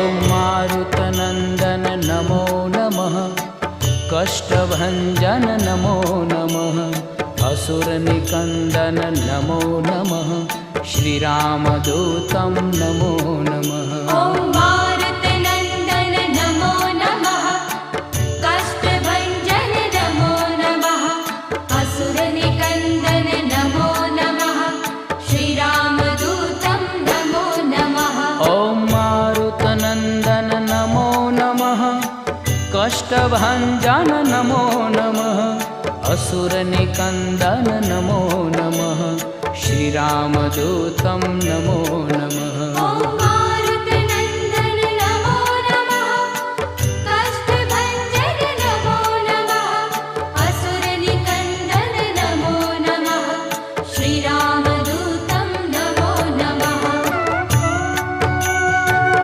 ॐ मारुतनन्दन नमो नमः, कष्टभञ्जन नमो नमः, असुरनिकन्दन नमो नमः, श्रीरामदूतं नमो नमः। ॐ मारुतनन्दन नमो नमः, कष्टभञ्जन नमो नमः, असुरनिकन्दन नमो नमः, श्रीरामदूतं नमो नमः। ॐ मारुतनन्दन नमो नमः, कष्टभञ्जन नमो नमः, असुरनिकन्दन नमो नमः, श्रीरामदूतं नमो नमः।